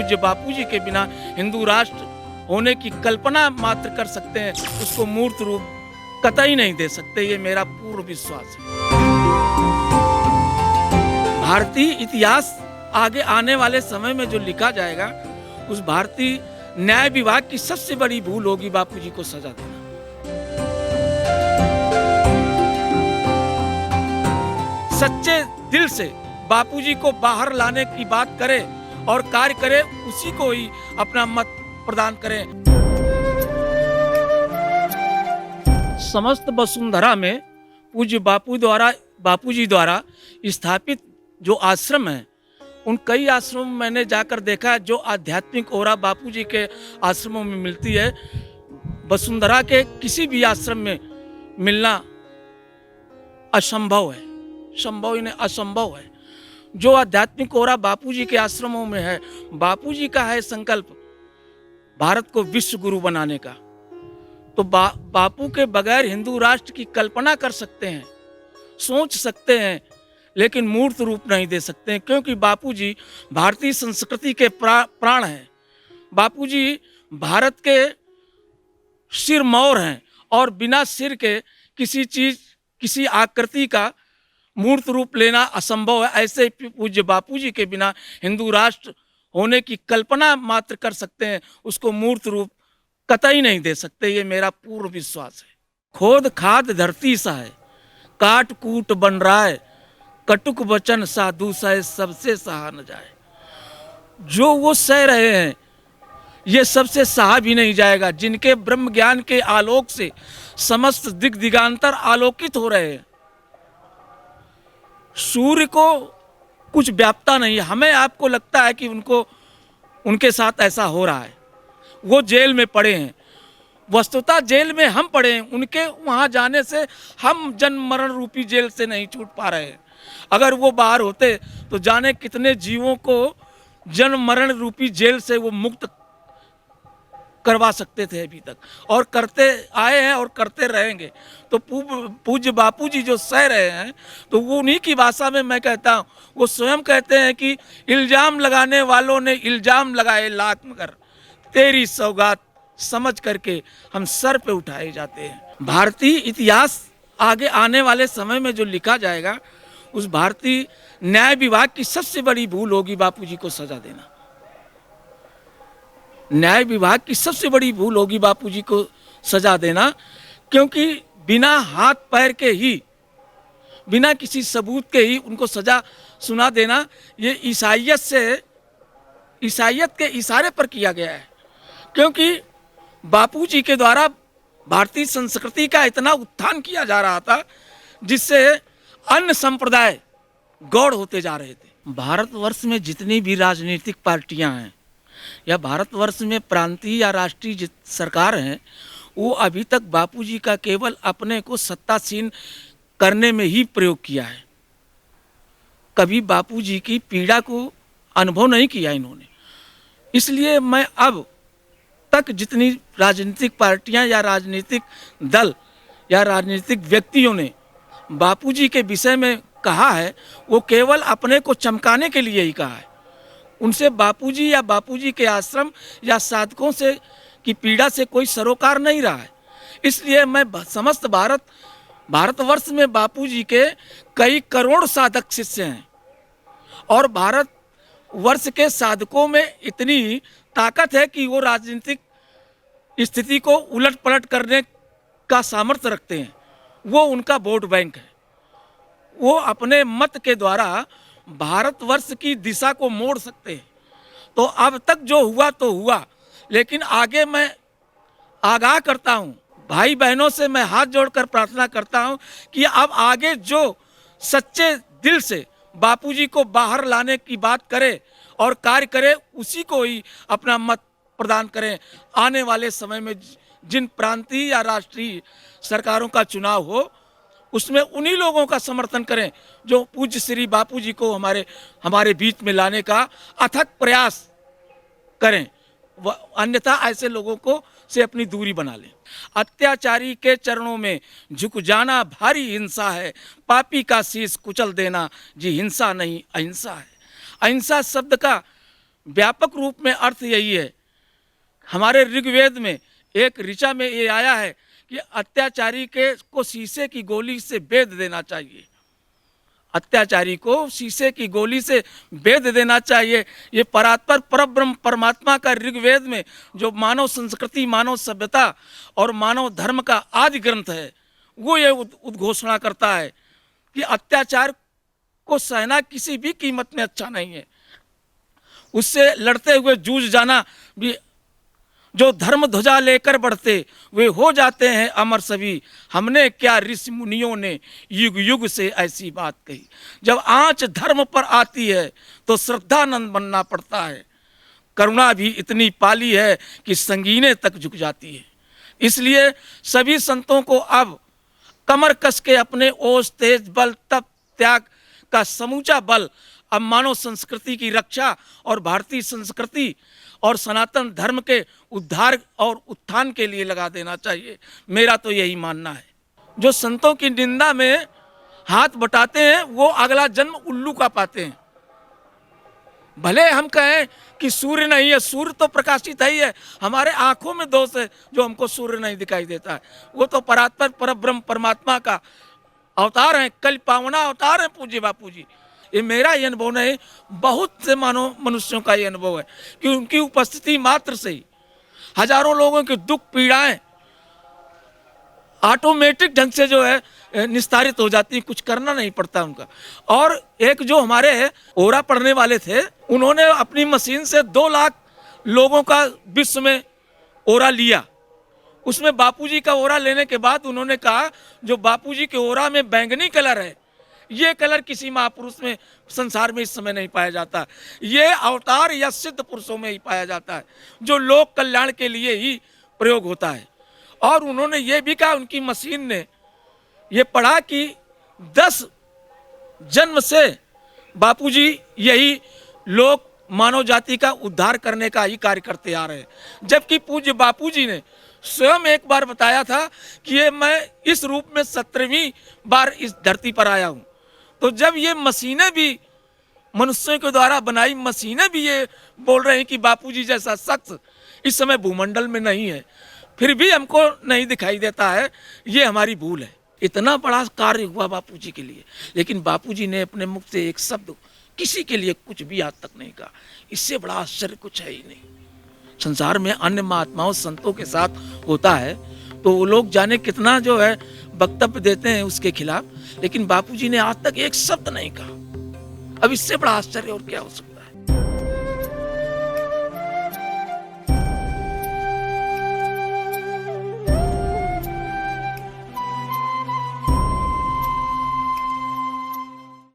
पूज्य बापूजी के बिना हिंदू राष्ट्र होने की कल्पना मात्र कर सकते हैं, उसको मूर्त रूप कतई नहीं दे सकते, ये मेरा पूर्ण विश्वास है। भारतीय इतिहास आगे आने वाले समय में जो लिखा जाएगा, उस भारतीय न्याय विभाग की सबसे बड़ी भूल होगी बापूजी को सजा देना। सच्चे दिल से बापूजी को बाहर लाने की बात करे और कार्य करे, उसी को ही अपना मत प्रदान करें। समस्त वसुंधरा में पूज्य बापूजी द्वारा स्थापित जो आश्रम है, उन कई आश्रमों में मैंने जाकर देखा है, जो आध्यात्मिक ओरा बापूजी के आश्रमों में मिलती है, वसुंधरा के किसी भी आश्रम में मिलना असंभव है, संभव ही नहीं असंभव है। जो आध्यात्मिक ओरा बापूजी के आश्रमों में है, बापूजी का है संकल्प भारत को विश्व गुरु बनाने का, तो बापू के बगैर हिंदू राष्ट्र की कल्पना कर सकते हैं, सोच सकते हैं, लेकिन मूर्त रूप नहीं दे सकते हैं, क्योंकि बापूजी भारतीय संस्कृति के प्राण हैं। बापूजी भारत के सिरमौर हैं और बिना सिर के किसी आकृति का मूर्त रूप लेना असंभव है। ऐसे पूज्य बापूजी के बिना हिंदू राष्ट्र होने की कल्पना मात्र कर सकते हैं, उसको मूर्त रूप कतई नहीं दे सकते, ये मेरा पूर्ण विश्वास है। खोद खाद धरती सा है, काट कूट बन रहा है, कटुक वचन साधु सह सबसे सहा न जाए। जो वो सह रहे हैं, ये सबसे सहा भी नहीं जाएगा। जिनके ब्रह्म ज्ञान के आलोक से समस्त दिग्दिगांतर आलोकित हो रहे हैं, सूर्य को कुछ व्याप्ता नहीं है। हमें आपको लगता है कि उनके साथ ऐसा हो रहा है, वो जेल में पड़े हैं, वस्तुतः जेल में हम पड़े हैं। उनके वहां जाने से हम जन्म मरण रूपी जेल से नहीं छूट पा रहे हैं। अगर वो बाहर होते तो जाने कितने जीवों को जन्म मरण रूपी जेल से वो मुक्त करवा सकते थे अभी तक, और करते आए हैं और करते रहेंगे। तो पूज्य बापूजी जो सह रहे हैं, तो वो उन्हीं की भाषा में मैं कहता हूँ, वो स्वयं कहते हैं कि इल्जाम लगाने वालों ने इल्जाम लगाए लाख, मगर तेरी सौगात समझ करके हम सर पे उठाए जाते हैं। भारतीय इतिहास आगे आने वाले समय में जो लिखा जाएगा, उस भारतीय न्याय विभाग की सबसे बड़ी भूल होगी बापूजी को सजा देना। न्याय विभाग की सबसे बड़ी भूल होगी बापूजी को सजा देना, क्योंकि बिना हाथ पैर के ही, बिना किसी सबूत के ही उनको सजा सुना देना, ये ईसाइयत के इशारे पर किया गया है। क्योंकि बापूजी के द्वारा भारतीय संस्कृति का इतना उत्थान किया जा रहा था, जिससे अन्य संप्रदाय गौड़ होते जा रहे थे। भारतवर्ष में जितनी भी राजनीतिक पार्टियां हैं, या भारतवर्ष में प्रांतीय या राष्ट्रीय सरकार हैं, वो अभी तक बापूजी का केवल अपने को सत्तासीन करने में ही प्रयोग किया है। कभी बापूजी की पीड़ा को अनुभव नहीं किया इन्होंने। इसलिए मैं अब तक जितनी राजनीतिक पार्टियां या राजनीतिक दल या राजनीतिक व्यक्तियों ने बापूजी के विषय में कहा है, वो केवल अपने को चमकाने के लिए ही कहा है। उनसे बापूजी या बापूजी के आश्रम या साधकों से की पीड़ा से कोई सरोकार नहीं रहा है। इसलिए मैं समस्त भारतवर्ष में बापूजी के कई करोड़ साधक शिष्य हैं, और भारतवर्ष के साधकों में इतनी ताकत है कि वो राजनीतिक स्थिति को उलट पलट करने का सामर्थ्य रखते हैं। वो उनका वोट बैंक है। वो अपने मत के द्वारा भारतवर्ष की दिशा को मोड़ सकते हैं। तो अब तक जो हुआ तो हुआ, लेकिन आगे मैं आगाह करता हूँ, भाई बहनों से मैं हाथ जोड़कर प्रार्थना करता हूँ कि अब आगे जो सच्चे दिल से बापूजी को बाहर लाने की बात करे और कार्य करे, उसी को ही अपना मत प्रदान करें। आने वाले समय में जिन प्रांतीय या राष्ट्रीय सरकारों का चुनाव हो, उसमें उन्हीं लोगों का समर्थन करें जो पूज्य श्री बापूजी को हमारे बीच में लाने का अथक प्रयास करें। अन्यथा ऐसे लोगों को से अपनी दूरी बना लें। अत्याचारी के चरणों में झुक जाना भारी हिंसा है, पापी का शीश कुचल देना जी हिंसा नहीं अहिंसा है। अहिंसा शब्द का व्यापक रूप में अर्थ यही है। हमारे ऋग्वेद में एक ऋचा में ये आया है कि अत्याचारी के को शीशे की गोली से बेध देना चाहिए। अत्याचारी को शीशे की गोली से बेध देना चाहिए। ये परात्पर परब्रह्म परमात्मा का ऋग्वेद में जो मानव संस्कृति, मानव सभ्यता और मानव धर्म का आदि ग्रंथ है, वो ये उद्घोषणा करता है कि अत्याचार को सहना किसी भी कीमत में अच्छा नहीं है। उससे लड़ते हुए जूझ जाना भी, जो धर्म ध्वजा लेकर बढ़ते वे हो जाते हैं अमर सभी। हमने क्या ऋषि मुनियों ने युग युग से ऐसी बात कही। जब आंच धर्म पर आती है तो श्रद्धानंद बनना पड़ता है। करुणा भी इतनी पाली है कि संगीने तक झुक जाती है। इसलिए सभी संतों को अब कमर कस के अपने ओज, तेज, बल, तप, त्याग का समूचा बल अब मानव संस्कृति की रक्षा और भारतीय संस्कृति और सनातन धर्म के उद्धार और उत्थान के लिए लगा देना चाहिए। मेरा तो यही मानना है। जो संतों की निंदा में हाथ बटाते हैं वो अगला जन्म उल्लू का पाते हैं। भले हम कहें कि सूर्य नहीं है, सूर्य तो प्रकाशित है ही है, हमारे आंखों में दोष है जो हमको सूर्य नहीं दिखाई देता है। वो तो परात्पर परब्रह्म परमात्मा का अवतार है, कल पावना अवतार है पूज्य बापू जी। ये मेरा ही अनुभव नहीं, बहुत से मानव मनुष्यों का ये अनुभव है कि उनकी उपस्थिति मात्र से ही हजारों लोगों की दुख पीड़ाएं ऑटोमेटिक ढंग से जो है निस्तारित हो जाती है, कुछ करना नहीं पड़ता उनका। और एक जो हमारे ओरा पढ़ने वाले थे, उन्होंने अपनी मशीन से 2 लाख लोगों का विश्व में ओरा लिया। उसमें बापूजी का ओरा लेने के बाद उन्होंने कहा जो बापूजी के ओरा में बैंगनी कलर है, ये कलर किसी महापुरुष में संसार में इस समय नहीं पाया जाता। ये अवतार या सिद्ध पुरुषों में ही पाया जाता है, जो लोक कल्याण के लिए ही प्रयोग होता है। और उन्होंने ये भी कहा, उनकी मशीन ने ये पढ़ा कि 10 जन्म से बापूजी यही लोक मानव जाति का उद्धार करने का ही कार्य करते आ रहे हैं। जबकि पूज्य बापूजी ने स्वयं एक बार बताया था कि ये मैं इस रूप में 17वीं बार इस धरती पर आया हूं। तो जब ये मशीनें भी मनुष्यों के द्वारा बनाई मशीनें भी ये बोल रहे हैं कि बापूजी जैसा शख्स इस समय भूमंडल में नहीं है, फिर भी हमको नहीं दिखाई देता है, ये हमारी भूल है। इतना बड़ा कार्य हुआ बापूजी के लिए, लेकिन बापूजी ने अपने मुख से एक शब्द किसी के लिए कुछ भी आज तक नहीं कहा। इससे बड़ा आश्चर्य कुछ है ही नहीं। संसार में अन्य महात्माओं संतों के साथ होता है तो वो लोग जाने कितना जो है वक्तव्य देते हैं उसके खिलाफ, लेकिन बापूजी ने आज तक एक शब्द नहीं कहा। अब इससे बड़ा आश्चर्य और क्या हो सकता है।